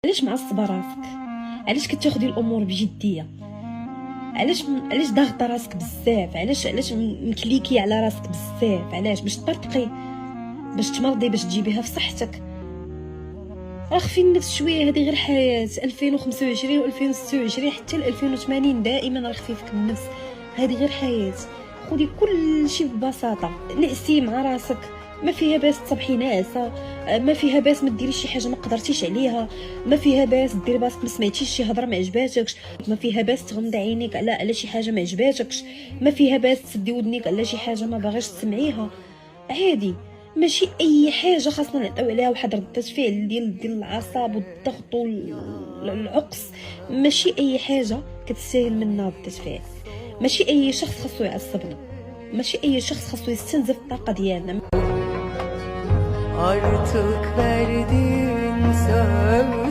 علاش معصبه راسك؟ علاش كتاخدي الامور بجديه؟ علاش ضاغطه راسك بزاف؟ علاش مكليكي على راسك بزاف؟ علاش؟ باش تطرطقي، باش تمرضي، باش تجيبيها في صحتك. راه خفي النفس شويه، هذه غير حياه. 2025 و2026 حتى ل 2080 دائما راه خفيفك النفس، هذه غير حياه. خدي كل شيء ببساطه، نعسي مع راسك، ما فيها باس تصبحي ناعسه، ما فيها باس ما ديريش شي حاجه ما قدرتيش عليها، ما فيها باس ديري باسك ما سمعتيش شي هضره ما عجباتكش، ما فيها باس تغمضي عينيك على شي حاجه ما عجباتكش، ما فيها باس تسدي ودنيك على شي حاجه ما باغاش تسمعيها. عادي، ماشي اي حاجه خاصنا نعطيو عليها واحد ردة فعل ديال الاعصاب والضغط والعقص. ماشي اي حاجه كتستاهل منا ردة فعل. ماشي اي شخص خاصو يعصبنا، ماشي اي شخص خاصو يستنزف الطاقه ديالنا. Artık verdiğin söz